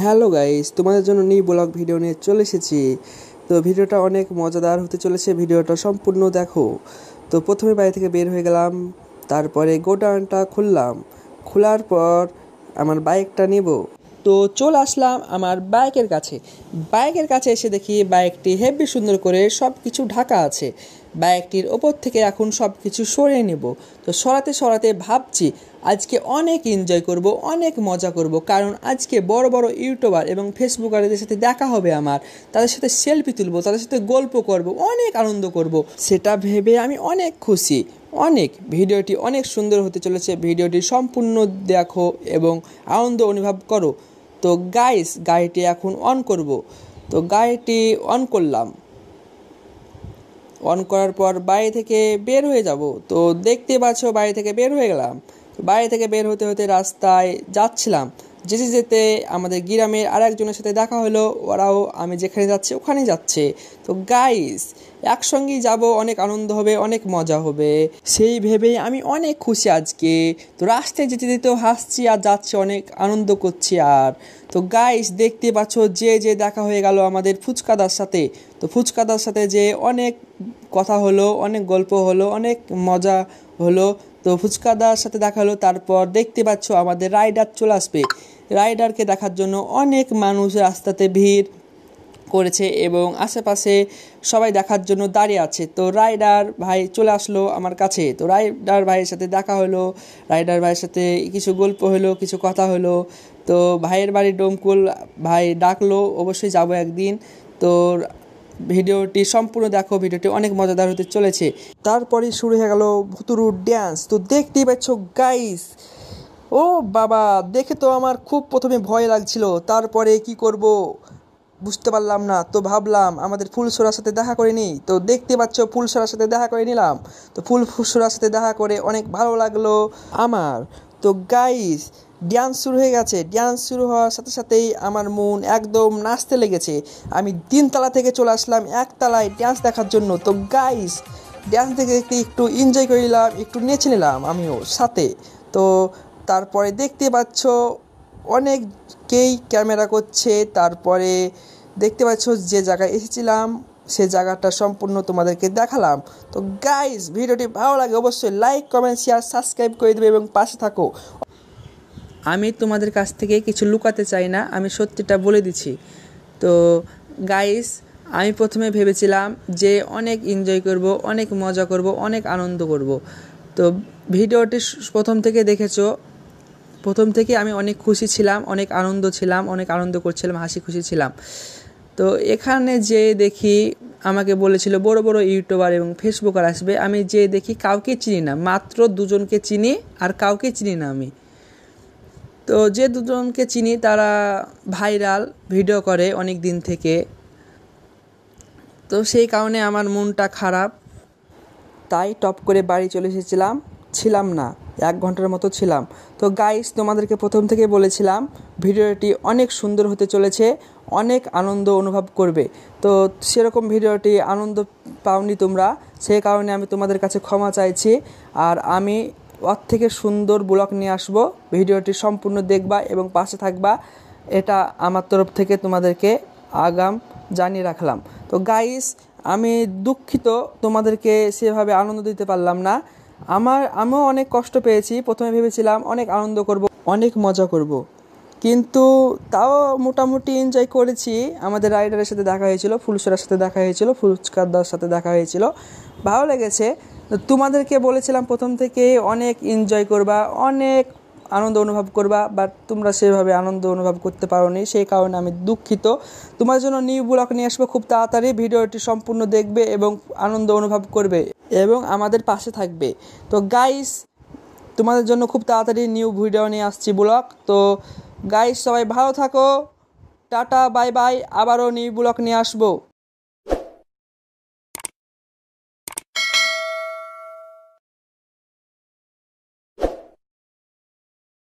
Hello guys, তোমাদের জন্য new blog video নিয়ে চলে এসেছি। তো ভিডিওটা অনেক মজাদার হতে চলেছে, ভিডিওটা সম্পূর্ণ দেখো। তো প্রথমে বাড়ি থেকে বের হয়ে গেলাম, তারপরে গোডাউনটা খুললাম। খোলার পর আমার বাইকটা নিব। তো চলে আসলাম আমার বাইকের কাছে এসে দেখি বাইকটি হেভি সুন্দর করে সব কিছু ঢাকা আছে। বাইকটির ওপর থেকে এখন সব কিছু সরিয়ে নেব। তো সরাতে সরাতে ভাবছি আজকে অনেক এনজয় করব, অনেক মজা করব, কারণ আজকে বড় বড় ইউটিউবার এবং ফেসবুকারদের সাথে দেখা হবে আমার। তাদের সাথে সেলফি তুলব, তাদের সাথে গল্প করব, অনেক আনন্দ করব। সেটা ভেবে আমি অনেক খুশি। ভিডিওটি অনেক সুন্দর হতে চলেছে। ভিডিওটি সম্পূর্ণ দেখো এবং আনন্দ অনুভব করো। তো গাইস, গাড়িটি এখন অন করব। তো গাড়িটি অন করলাম। অন করার পর বাড়ি থেকে বের হয়ে যাব। তো দেখতে পাচ্ছ বাড়ি থেকে বের হয়ে গেলাম। বাড়ি থেকে বের হতে হতে রাস্তায় যাচ্ছিলাম। যেতে যেতে আমাদের গ্রামের আর একজনের সাথে দেখা হলো। ওরাও আমি যেখানে যাচ্ছি ওখানেই যাচ্ছে। তো গাইস, একসঙ্গেই যাব, অনেক আনন্দ হবে, অনেক মজা হবে, সেই ভেবেই আমি অনেক খুশি আজকে। তো রাস্তায় যেতে যেতেও হাসছি আর যাচ্ছি, অনেক আনন্দ করছি। আর তো গাইস, দেখতে পাচ্ছ যে দেখা হয়ে গেল আমাদের ফুচকাদার সাথে। তো ফুচকাদার সাথে যে অনেক কথা হলো, অনেক গল্প হলো, অনেক মজা হলো। তো ফুচকাদার সাথে দেখা হলো। তারপর দেখতে পাচ্ছ আমাদের রাইডার চলে আসবে। রাইডারকে দেখার জন্য অনেক মানুষ রাস্তাতে ভিড় করেছে এবং আশেপাশে সবাই দেখার জন্য দাঁড়িয়ে আছে। তো রাইডার ভাই চলে আসলো আমার কাছে। তো রাইডার ভাইয়ের সাথে দেখা হলো, রাইডার ভাইয়ের সাথে কিছু গল্প হলো, কিছু কথা হলো। তো ভাইয়ের বাড়ি ডোমকুল, ভাই ডাকলো, অবশ্যই যাব একদিন। তো ভিডিওটি সম্পূর্ণ দেখো, ভিডিওটি অনেক মজাদার হতে চলেছে। তারপরে শুরু হয়ে গেল ভুতুরু ড্যান্স। তো দেখতেই পাচ্ছ গাইস, ও বাবা, দেখে তো আমার খুব প্রথমে ভয় লাগছিল, তারপরে কি করব বুঝতে পারলাম না। তো ভাবলাম আমাদের ফুলসরার সাথে দেখা করে নিই। তো দেখতে পাচ্ছ ফুলসরার সাথে দেখা করে নিলাম। তো ফুলসরার সাথে দেখা করে অনেক ভালো লাগলো আমার। তো গাইস, ডান্স শুরু হয়ে গেছে। ডান্স শুরু হওয়ার সাথে সাথেই আমার মন একদম নাচতে লেগেছে। আমি 3 তলা থেকে চলে আসলাম 1 তলায় ডান্স দেখার জন্য। তো গাইস, ডান্স দেখে দেখতে একটু এনজয় করে নিলাম, একটু নেচে নিলাম আমিও সাথে। তো তারপরে দেখতে পাচ্ছ অনেককেই ক্যামেরা করছে। তারপরে দেখতে পাচ্ছ যে জায়গায় এসেছিলাম সে জায়গাটা সম্পূর্ণ তোমাদেরকে দেখালাম। তো গাইস, ভিডিওটি ভালো লাগে অবশ্যই লাইক, কমেন্ট, শেয়ার, সাবস্ক্রাইব করে দেবে এবং পাশে থাকো। আমি তোমাদের কাছ থেকে কিছু লুকাতে চাই না, আমি সত্যিটা বলে দিচ্ছি। তো গাইস, আমি প্রথমে ভেবেছিলাম যে অনেক এনজয় করব, অনেক মজা করব, অনেক আনন্দ করব। তো ভিডিওটি প্রথম থেকে দেখেছো, প্রথম থেকে আমি অনেক খুশি ছিলাম, অনেক আনন্দ করছিলাম, হাসি খুশি ছিলাম। তো এখানে যে দেখি আমাকে বলেছিল বড় বড় ইউটিউবার এবং ফেসবুকার আসবে। আমি যে দেখি কাউকে চিনি না, মাত্র 2জনকে চিনি, আর কাউকে চিনি না আমি। তো যে 2জনকে চিনি তারা ভাইরাল ভিডিও করে অনেক দিন থেকে। তো সেই কারণে আমার মনটা খারাপ, তাই টপ করে বাড়ি চলে এসেছিলাম। ছিলাম না, 1 ঘন্টার মতো ছিলাম। তো গাইস, তোমাদেরকে প্রথম থেকে বলেছিলাম ভিডিওটি অনেক সুন্দর হতে চলেছে, অনেক আনন্দ অনুভব করবে। তো সেরকম ভিডিওটি আনন্দ পাওনি তোমরা, সেই কারণে আমি তোমাদের কাছে ক্ষমা চাইছি। আর আমি ওর থেকে সুন্দর ব্লগ নিয়ে আসবো। ভিডিওটি সম্পূর্ণ দেখবা এবং পাশে থাকবা, এটা আমার তরফ থেকে তোমাদেরকে আগাম জানিয়ে রাখলাম। তো গাইস, আমি দুঃখিত তোমাদেরকে সেভাবে আনন্দ দিতে পারলাম না। আমিও অনেক কষ্ট পেয়েছি। প্রথমে ভেবেছিলাম অনেক আনন্দ করব, অনেক মজা করব, কিন্তু তাও মোটামুটি এনজয় করেছি। আমাদের রাইডারের সাথে দেখা হয়েছিল, ফুলসরার সাথে দেখা হয়েছিল, ফুচকাদার সাথে দেখা হয়েছিল, ভালো লেগেছে। তোমাদেরকে বলেছিলাম প্রথম থেকে অনেক এনজয় করবা, অনেক আনন্দ অনুভব করবা, বাট তোমরা সেভাবে আনন্দ অনুভব করতে পারোনি, সেই কারণে আমি দুঃখিত। তোমার জন্য নিউ ব্লগ নিয়ে আসবো খুব তাড়াতাড়ি। ভিডিওটি সম্পূর্ণ দেখবে এবং আনন্দ অনুভব করবে এবং আমাদের পাশে থাকবে। তো গাইস, তোমাদের জন্য খুব তাড়াতাড়ি নিউ ভিডিও নিয়ে আসছি ব্লগ। তো গাইস, সবাই ভালো থাকো, টাটা, বাই বাই, আবারও নিউ ব্লগ নিয়ে আসবো।